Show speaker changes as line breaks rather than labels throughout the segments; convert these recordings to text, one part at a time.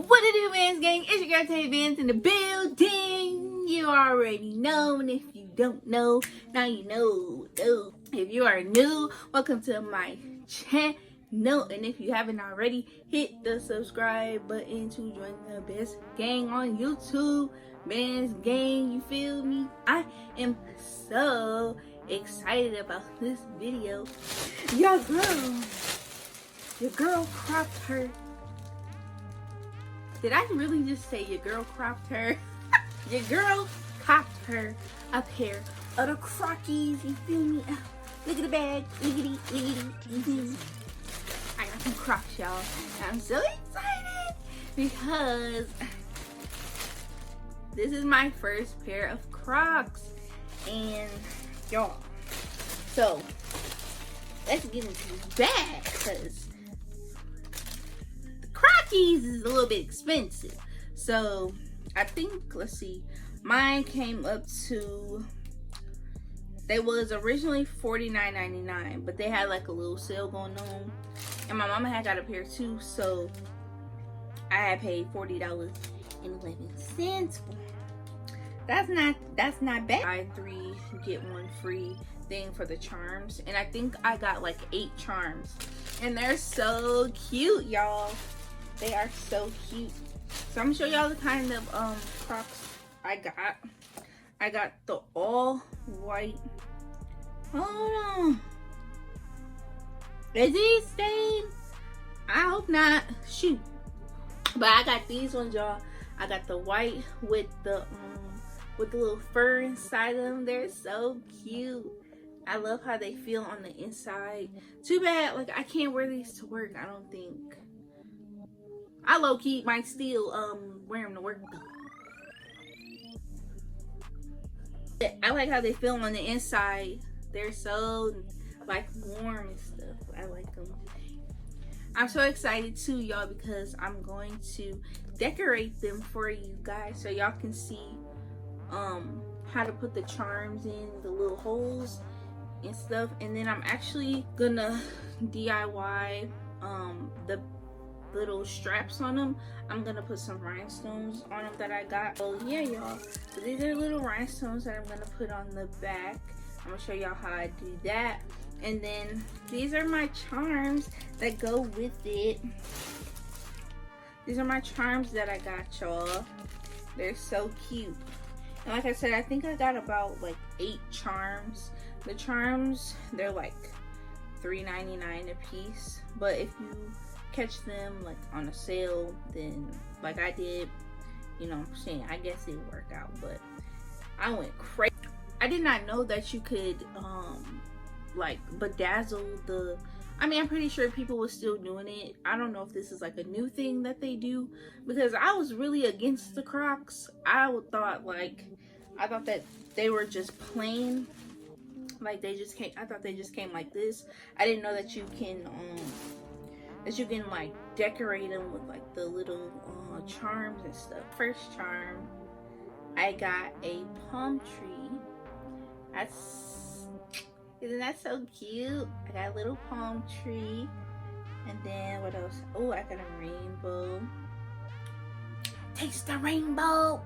What it do, Bands gang? It's your girl Tay Bands in the building. You already know, and if you don't know, now you know. If you are new, welcome to my channel. And if you haven't already, hit the subscribe button to join the best gang on YouTube. Bands gang, you feel me? I am so excited about this video. Your girl cropped her. Did I really just say your girl cropped her? Your girl copped her a pair of the Crocs, you feel me? Look at the bag, liggity. I got some Crocs, y'all. I'm so excited because this is my first pair of Crocs. And y'all, so let's get into the bag because Crocs is a little bit expensive. So I think, let's see, mine came up to, they was originally $49.99, but they had like a little sale going on, and my mama had got a pair too, so I had paid $40.11. That's not bad. Buy 3 get 1 free thing for the charms, and I think I got like 8 charms, and they're so cute, y'all. They are so cute. So I'm gonna show y'all the kind of Crocs I got. I got the all white. Hold on. Is these stained? I hope not. Shoot. But I got these ones, y'all. I got the white with the little fur inside of them. They're so cute. I love how they feel on the inside. Too bad, like, I can't wear these to work, I don't think. I low-key might still wear them to work. I like how they feel on the inside. They're so like warm and stuff. I like them. I'm so excited too, y'all, because I'm going to decorate them for you guys so y'all can see how to put the charms in the little holes and stuff. And then I'm actually gonna DIY the little straps on them. I'm gonna put some rhinestones on them that I got. So yeah, y'all, so these are little rhinestones that I'm gonna put on the back. I'm gonna show y'all how I do that. And then these are my charms that go with it. These are my charms that I got, y'all. They're so cute. And like I said, I think I got about like 8 charms. The charms, they're like $3.99 a piece, but if you catch them like on a sale, then like I did, you know what I'm saying, I guess it worked out. But I went crazy. I did not know that you could like bedazzle the, I mean, I'm pretty sure people were still doing it. I don't know if this is like a new thing that they do, because I was really against the Crocs. I thought that they were just plain, like they just came, I thought they just came like this. I didn't know that you can like decorate them with like the little charms and stuff. First charm, I got a palm tree. Isn't that so cute? I got a little palm tree. And then what else? Oh, I got a rainbow. Taste the rainbow.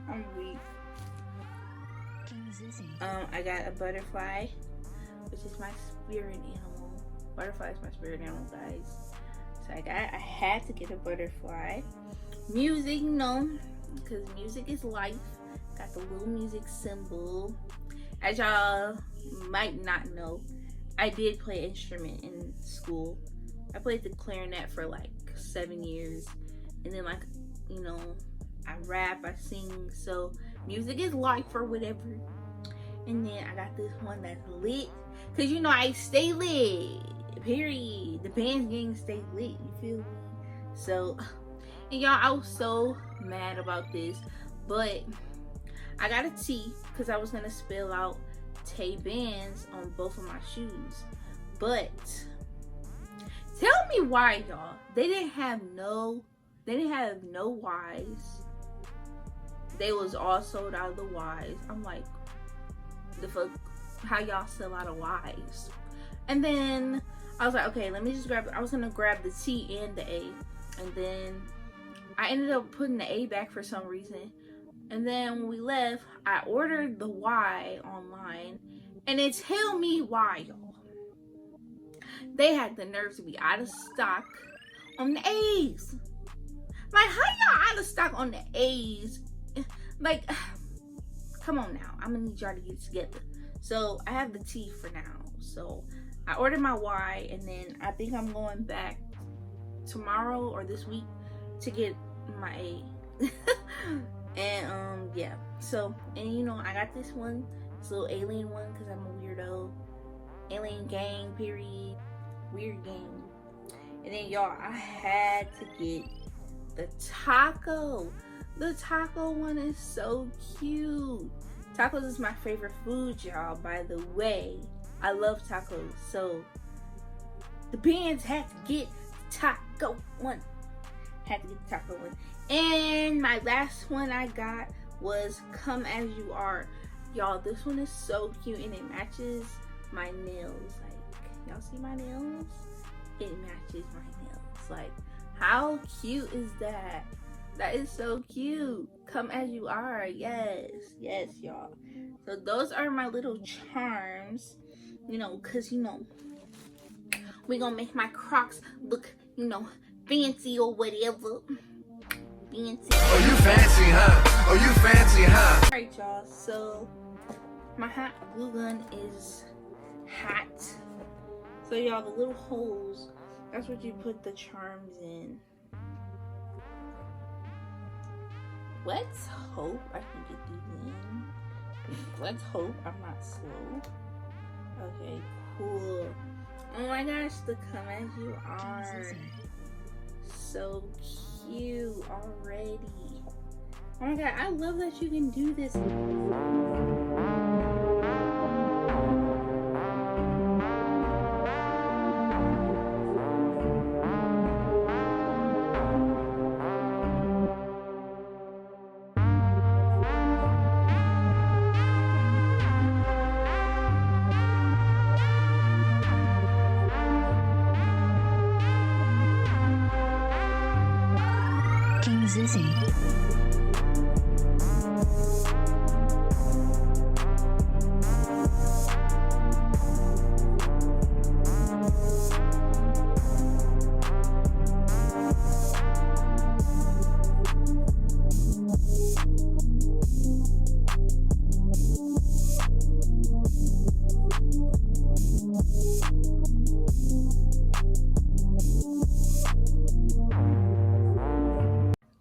I'm weak. I got a butterfly, which is my spirit animal. Butterfly is my spirit animal, guys. So I had to get a butterfly. Music, no, because music is life. Got the little music symbol. As y'all might not know, I did play an instrument in school. I played the clarinet for like 7 years, and then, like, you know, I rap, I sing, so music is life or whatever. And then I got this one that's lit, because, you know, I stay lit, period. The Bands gang stay lit, you feel me? So, and y'all, I was so mad about this, but I got a T because I was going to spell out Tay Bands on both of my shoes. But tell me why, y'all, they didn't have no Y's. They was all sold out of the Y's. I'm like, the fuck, how y'all sell out of Y's? And then I was like, okay, let me just grab, I was gonna grab the T and the A, And then I ended up putting the A back for some reason. And then when we left, I ordered the Y online, and it tell me why, y'all. They had the nerve to be out of stock on the A's. Like, how y'all out of stock on the A's? Like, come on now. I'm gonna need y'all to get it together. So I have the T for now. So I ordered my Y, and then I think I'm going back tomorrow or this week to get my A. And yeah. So, and you know, I got this one, this little alien one, because I'm a weirdo. Alien gang, period. Weird gang. And then y'all, I had to get the taco. The taco one is so cute. Tacos is my favorite food, y'all, by the way. I love tacos. So the bands had to get the taco one. Had to get the taco one. And my last one I got was Come As You Are. Y'all, this one is so cute, and it matches my nails. Like, y'all see my nails? It matches my nails. Like, how cute is that? That is so cute. Come As You Are. Yes, yes, y'all. So those are my little charms, you know, because, you know, we gonna make my Crocs look, you know, fancy or whatever. Fancy.
Oh, you fancy, huh? Oh, you fancy, huh?
Alright, y'all. So my hot glue gun is hot. So y'all, the little holes, that's what you put the charms in. Let's hope I can get these in. Let's hope I'm not slow. Okay, cool. Oh my gosh, the Come As You Are. So cute already. Oh my god, I love that you can do this.
Zizzy.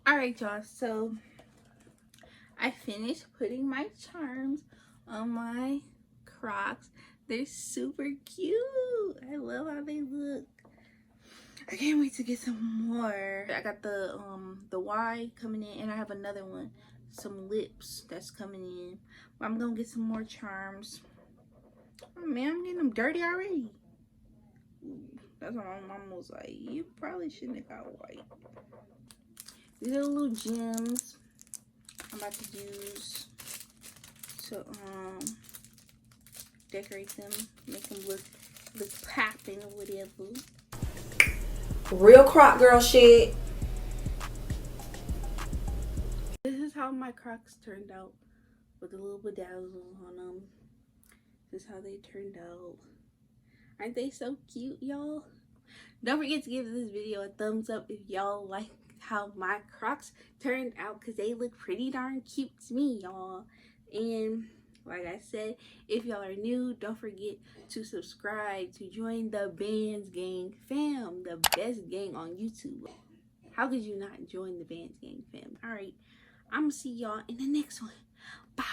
Alright, y'all, so I finished putting my charms on my Crocs. They're super cute. I love how they look. I can't wait to get some more. I got the Y coming in, and I have another one, some lips that's coming in. But I'm gonna get some more charms. Oh man, I'm getting them dirty already. That's what my mom was like, you probably shouldn't have got white. These are the little gems I'm about to use to decorate them, make them look popping or whatever.
Real Croc girl shit.
This is how my Crocs turned out with the little bedazzles on them. This is how they turned out. Aren't they so cute, y'all? Don't forget to give this video a thumbs up if y'all like how my Crocs turned out, because they look pretty darn cute to me, y'all. And like I said, if y'all are new, don't forget to subscribe to join the Bands Gang fam, the best gang on YouTube. How could you not join the Bands Gang fam? All right, I'm gonna see y'all in the next one. Bye.